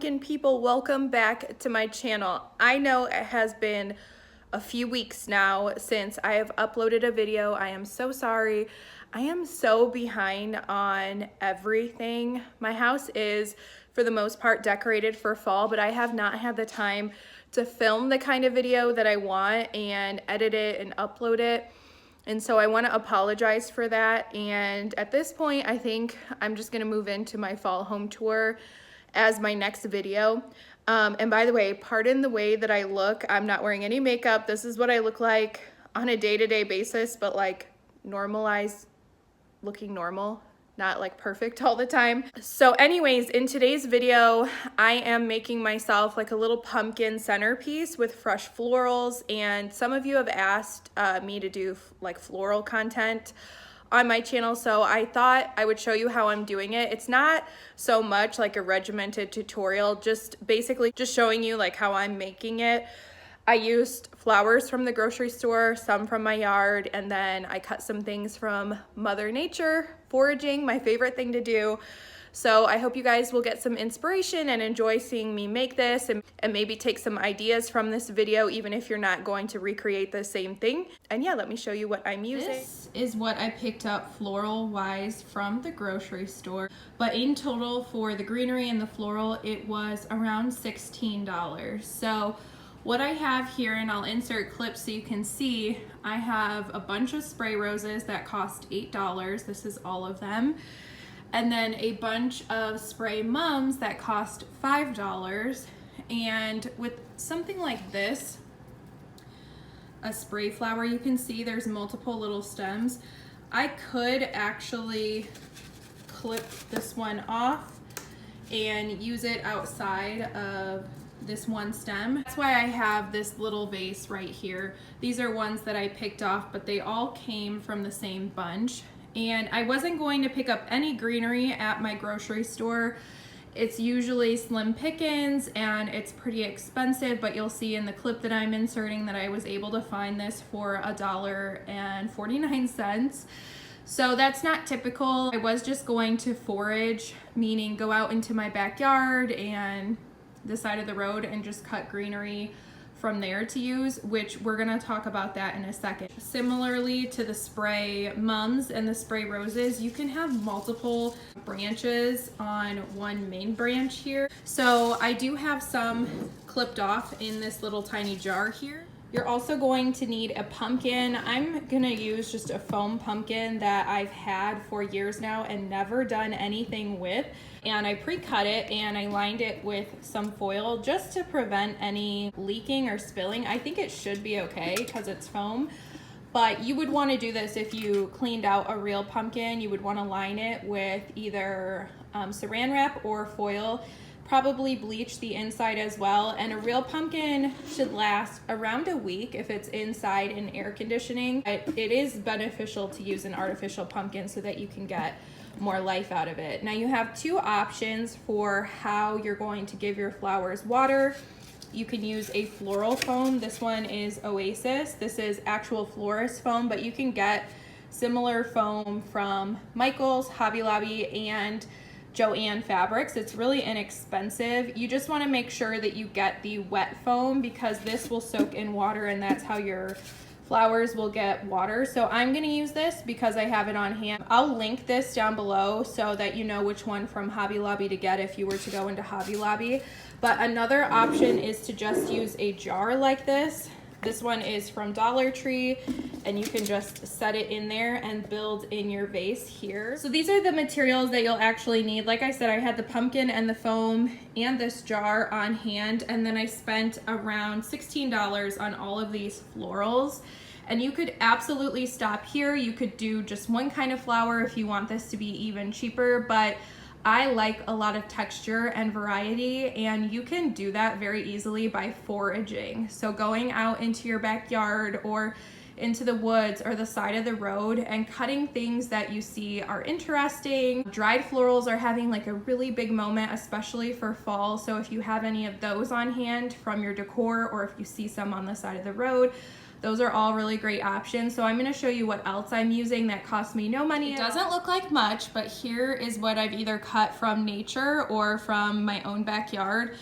pumpkin people, welcome back to my channel. I know it has been a few weeks now since I have uploaded a video. I am so sorry. I am so behind on everything. My house is, for the most part, decorated for fall, but I have not had the time to film the kind of video that I want and edit it and upload it. And so I want to apologize for that. And at this point, I think I'm just going to move into my fall home tour as my next video. And by the way, pardon the way that I look. I'm not wearing any makeup. This is what I look like on a day-to-day basis, but like normalized, looking normal, not like perfect all the time. So anyways, in today's video, I am making myself like a little pumpkin centerpiece with fresh florals. And some of you have asked me to do like floral content on my channel, so I thought I would show you how I'm doing it. It's not so much like a regimented tutorial, just basically just showing you like how I'm making it. I used flowers from the grocery store, some from my yard, and then I cut some things from Mother Nature, foraging, my favorite thing to do. So I hope you guys will get some inspiration and enjoy seeing me make this and maybe take some ideas from this video, even if you're not going to recreate the same thing. And yeah, let me show you what I'm using. This is what I picked up floral wise from the grocery store. But in total for the greenery and the floral, it was around $16. So what I have here, and I'll insert clips so you can see, I have a bunch of spray roses that cost $8. This is all of them. And then a bunch of spray mums that cost $5. And with something like this, a spray flower, you can see there's multiple little stems. I could actually clip this one off and use it outside of this one stem. That's why I have this little vase right here. These are ones that I picked off, but they all came from the same bunch. And I wasn't going to pick up any greenery at my grocery store. It's usually slim pickings and it's pretty expensive, but you'll see in the clip that I'm inserting that I was able to find this for $1.49. So that's not typical. I was just going to forage, meaning go out into my backyard and the side of the road and just cut greenery from there to use, which we're gonna talk about that in a second. Similarly to the spray mums and the spray roses, you can have multiple branches on one main branch here. So I do have some clipped off in this little tiny jar here. You're also going to need a pumpkin. I'm gonna use just a foam pumpkin that I've had for years now and never done anything with. And I pre-cut it and I lined it with some foil just to prevent any leaking or spilling. I think it should be okay because it's foam. But you would want to do this if you cleaned out a real pumpkin. You would want to line it with either saran wrap or foil. Probably bleach the inside as well. And a real pumpkin should last around a week if it's inside in air conditioning. It is beneficial to use an artificial pumpkin so that you can get more life out of it. Now you have two options for how you're going to give your flowers water. You can use a floral foam. This one is Oasis. This is actual florist foam, but you can get similar foam from Michael's, Hobby Lobby, and Joann Fabrics. It's really inexpensive. You just want to make sure that you get the wet foam because this will soak in water and that's how your flowers will get water. So I'm gonna use this because I have it on hand. I'll link this down below so that you know which one from Hobby Lobby to get if you were to go into Hobby Lobby. But another option is to just use a jar like this. This one is from Dollar Tree and you can just set it in there and build in your vase here. So these are the materials that you'll actually need. Like I said, I had the pumpkin and the foam and this jar on hand, and then I spent around $16 on all of these florals. And you could absolutely stop here. You could do just one kind of flower if you want this to be even cheaper, but I like a lot of texture and variety, and you can do that very easily by foraging. So going out into your backyard or into the woods or the side of the road and cutting things that you see are interesting. Dried florals are having like a really big moment, especially for fall. So if you have any of those on hand from your decor, or if you see some on the side of the road, Those are all really great options. So I'm gonna show you what else I'm using that costs me no money. It doesn't look like much, but here is what I've either cut from nature or from my own backyard.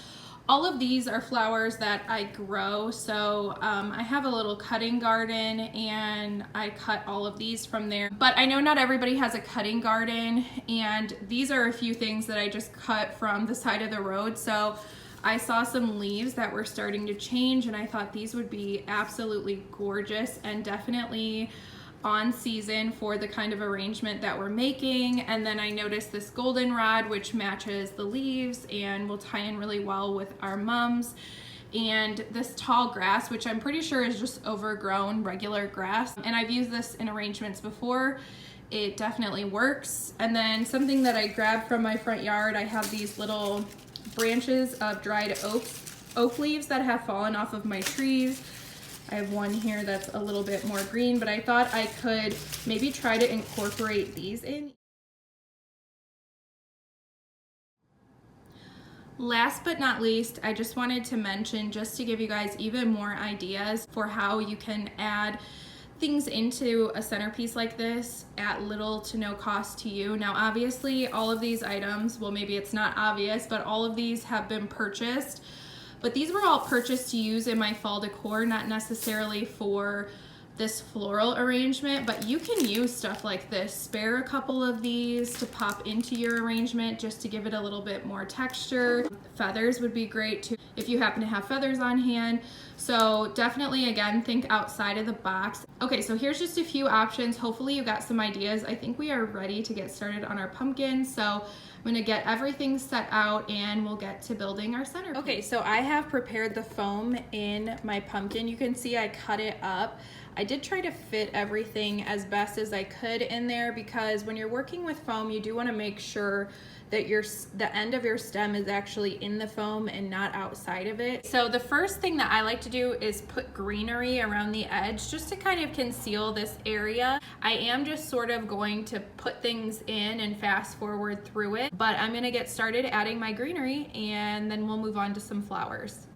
All of these are flowers that I grow. So I have a little cutting garden and I cut all of these from there. But I know not everybody has a cutting garden, and these are a few things that I just cut from the side of the road. So I saw some leaves that were starting to change and I thought these would be absolutely gorgeous and definitely on season for the kind of arrangement that we're making. And then I noticed this goldenrod, which matches the leaves and will tie in really well with our mums. And this tall grass, which I'm pretty sure is just overgrown regular grass. And I've used this in arrangements before. It definitely works. And then something that I grabbed from my front yard, I have these little branches of dried oak leaves that have fallen off of my trees. I have one here that's a little bit more green, but I thought I could maybe try to incorporate these in. Last but not least, I just wanted to mention, just to give you guys even more ideas for how you can add things into a centerpiece like this at little to no cost to you. Now obviously all of these items, well maybe it's not obvious, but all of these have been purchased. But these were all purchased to use in my fall decor, not necessarily for this floral arrangement, but you can use stuff like this. Spare a couple of these to pop into your arrangement just to give it a little bit more texture. Feathers would be great too if you happen to have feathers on hand. So definitely, again, think outside of the box. Okay, so here's just a few options. Hopefully you got some ideas. I think we are ready to get started on our pumpkin. So I'm gonna get everything set out and we'll get to building our centerpiece. Okay, so I have prepared the foam in my pumpkin. You can see I cut it up. I did try to fit everything as best as I could in there, because when you're working with foam, you do want to make sure that the end of your stem is actually in the foam and not outside of it. So the first thing that I like to do is put greenery around the edge just to kind of conceal this area. I am just sort of going to put things in and fast forward through it, but I'm gonna get started adding my greenery and then we'll move on to some flowers.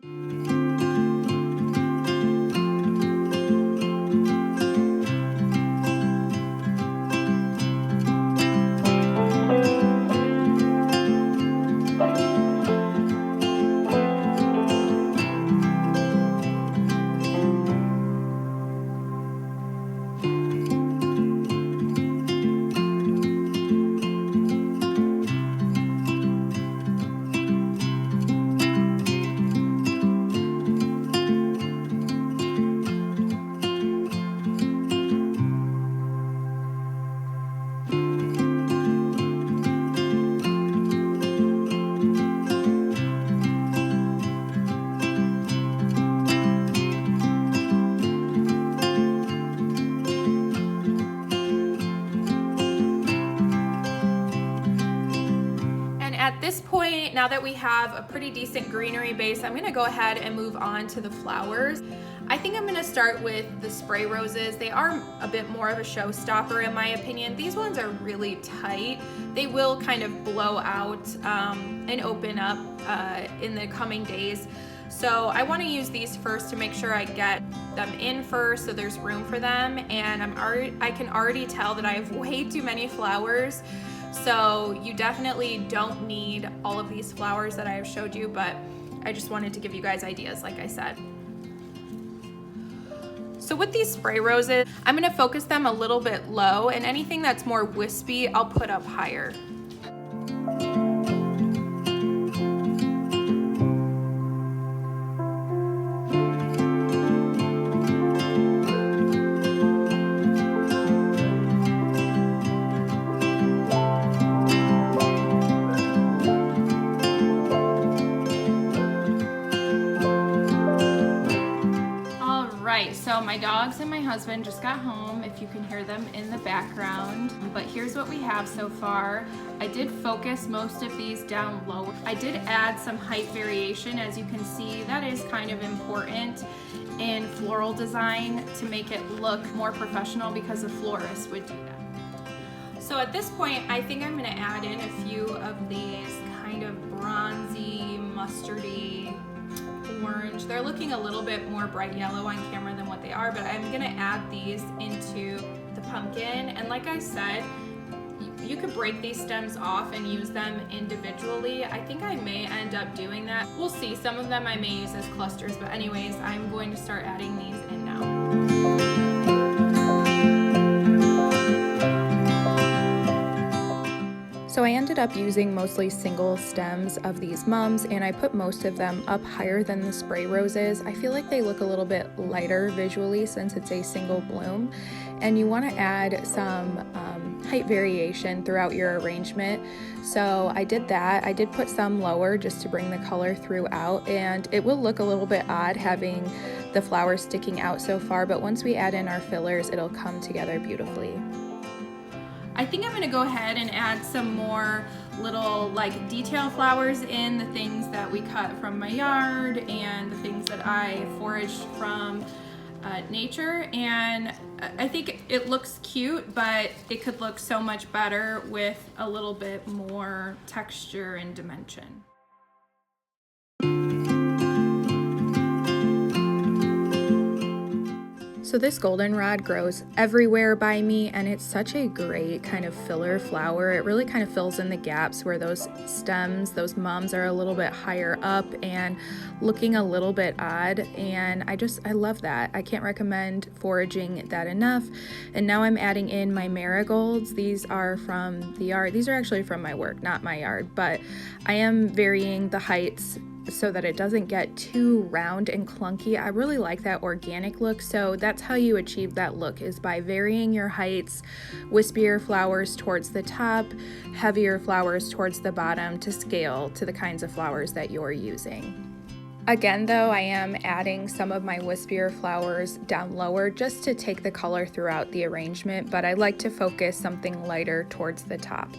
At this point, now that we have a pretty decent greenery base, I'm gonna go ahead and move on to the flowers. I think I'm gonna start with the spray roses. They are a bit more of a showstopper in my opinion. These ones are really tight. They will kind of blow out and open up in the coming days. So I wanna use these first to make sure I get them in first so there's room for them. And I can already tell that I have way too many flowers. So you definitely don't need all of these flowers that I have showed you, but I just wanted to give you guys ideas, like I said. So with these spray roses, I'm gonna focus them a little bit low, and anything that's more wispy, I'll put up higher. So my dogs and my husband just got home, if you can hear them in the background. But here's what we have so far. I did focus most of these down low. I did add some height variation. As you can see, that is kind of important in floral design to make it look more professional, because a florist would do that. So at this point, I think I'm gonna add in a few of these kind of bronzy, mustardy orange. They're looking a little bit more bright yellow on camera than what they are, but I'm gonna add these into the pumpkin. And like I said, you could break these stems off and use them individually. I think I may end up doing that. We'll see. Some of them I may use as clusters, but anyways, I'm going to start adding these in now. So I ended up using mostly single stems of these mums, and I put most of them up higher than the spray roses. I feel like they look a little bit lighter visually since it's a single bloom, and you want to add some height variation throughout your arrangement. So I did that. I did put some lower just to bring the color throughout, and it will look a little bit odd having the flowers sticking out so far, but once we add in our fillers, it'll come together beautifully. I think I'm gonna go ahead and add some more little like detail flowers in, the things that we cut from my yard and the things that I foraged from nature. And I think it looks cute, but it could look so much better with a little bit more texture and dimension. So this goldenrod grows everywhere by me, and it's such a great kind of filler flower. It really kind of fills in the gaps where those stems, those mums are a little bit higher up and looking a little bit odd, and I love that. I can't recommend foraging that enough. And now I'm adding in my marigolds. These are from the yard. These are actually from my work, not my yard, but I am varying the heights so that it doesn't get too round and clunky. I really like that organic look, so that's how you achieve that look, is by varying your heights, wispier flowers towards the top, heavier flowers towards the bottom to scale to the kinds of flowers that you're using. Again though, I am adding some of my wispier flowers down lower just to take the color throughout the arrangement, but I like to focus something lighter towards the top.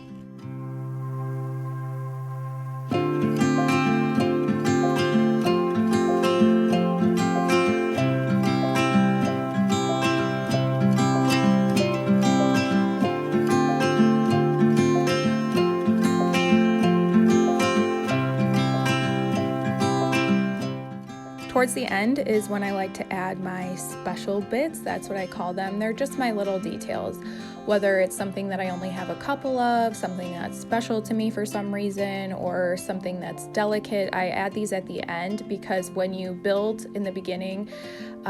Towards the end is when I like to add my special bits. That's what I call them. They're just my little details. Whether it's something that I only have a couple of, something that's special to me for some reason, or something that's delicate, I add these at the end because when you build in the beginning,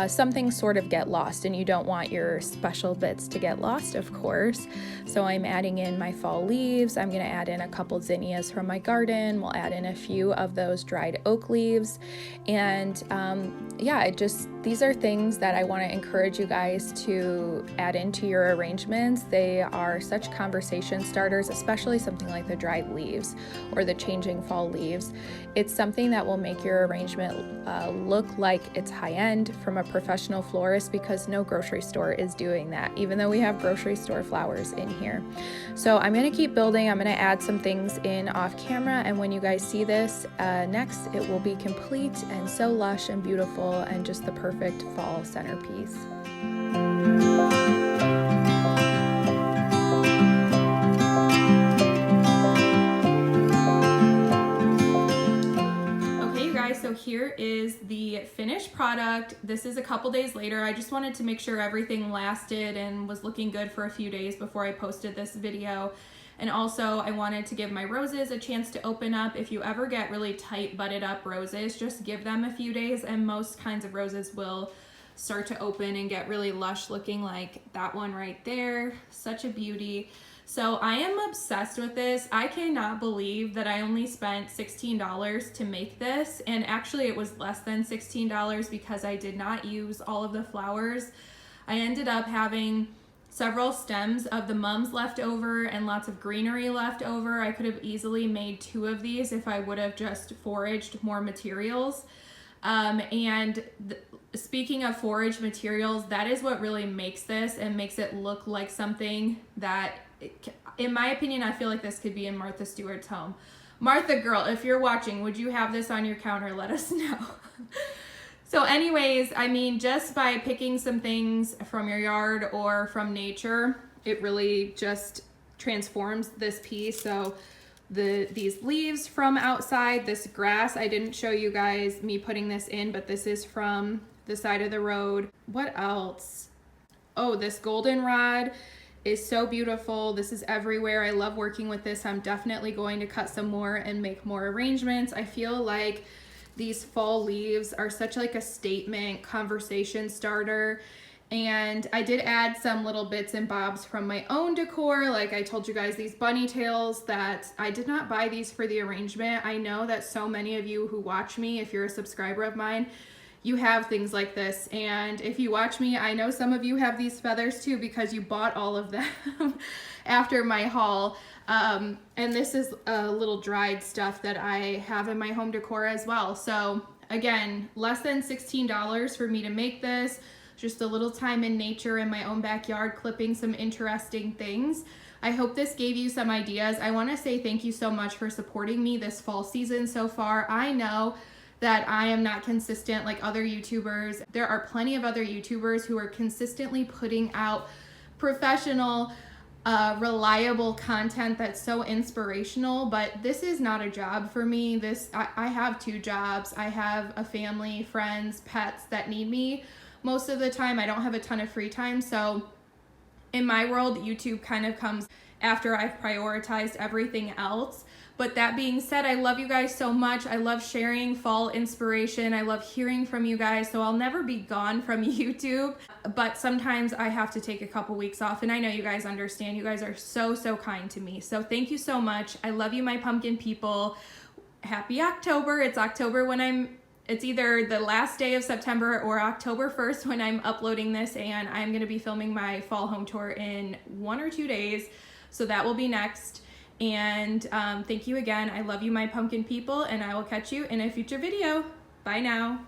some things sort of get lost, and you don't want your special bits to get lost, of course. So I'm adding in my fall leaves. I'm going to add in a couple zinnias from my garden. We'll add in a few of those dried oak leaves. And yeah, these are things that I want to encourage you guys to add into your arrangements. They are such conversation starters, especially something like the dried leaves or the changing fall leaves. It's something that will make your arrangement look like it's high-end from a professional florist, because no grocery store is doing that, even though we have grocery store flowers in here. So I'm going to keep building. I'm going to add some things in off camera, and when you guys see this next, it will be complete and so lush and beautiful and just the perfect fall centerpiece. So here is the finished product. This is a couple days later. I just wanted to make sure everything lasted and was looking good for a few days before I posted this video. And also I wanted to give my roses a chance to open up. If you ever get really tight butted up roses, just give them a few days and most kinds of roses will start to open and get really lush looking, like that one right there. Such a beauty. So I am obsessed with this. I cannot believe that I only spent $16 to make this, and actually it was less than $16 because I did not use all of the flowers. I ended up having several stems of the mums left over and lots of greenery left over. I could have easily made 2 of these if I would have just foraged more materials. Speaking of forage materials, that is what really makes this and makes it look like something that, in my opinion, I feel like this could be in Martha Stewart's home. Martha girl, if you're watching, would you have this on your counter? Let us know. So anyways, I mean, just by picking some things from your yard or from nature, it really just transforms this piece. So these leaves from outside. This grass, I didn't show you guys me putting this in, but this is from the side of the road. What else? Oh, this goldenrod is so beautiful. This is everywhere. I love working with this. I'm definitely going to cut some more and make more arrangements. I feel like these fall leaves are such like a statement conversation starter. And I did add some little bits and bobs from my own decor. Like I told you guys, these bunny tails, that I did not buy these for the arrangement. I know that so many of you who watch me, if you're a subscriber of mine, you have things like this. And if you watch me, I know some of you have these feathers too, because you bought all of them after my haul. And this is a little dried stuff that I have in my home decor as well. So again, less than $16 for me to make this. Just a little time in nature in my own backyard, clipping some interesting things. I hope this gave you some ideas. I want to say thank you so much for supporting me this fall season so far. I know that I am not consistent like other YouTubers. There are plenty of other YouTubers who are consistently putting out professional, reliable content that's so inspirational, but this is not a job for me. I have 2 jobs. I have a family, friends, pets that need me. Most of the time I don't have a ton of free time, so in my world, YouTube kind of comes after I've prioritized everything else. But that being said, I love you guys so much. I love sharing fall inspiration. I love hearing from you guys, so I'll never be gone from YouTube. But sometimes I have to take a couple weeks off, and I know you guys understand. You guys are so, so kind to me. So thank you so much. I love you, my pumpkin people. Happy October. It's October when it's either the last day of September or October 1st when I'm uploading this, and I'm going to be filming my fall home tour in 1 or 2 days. So that will be next. And thank you again. I love you, my pumpkin people, and I will catch you in a future video. Bye now.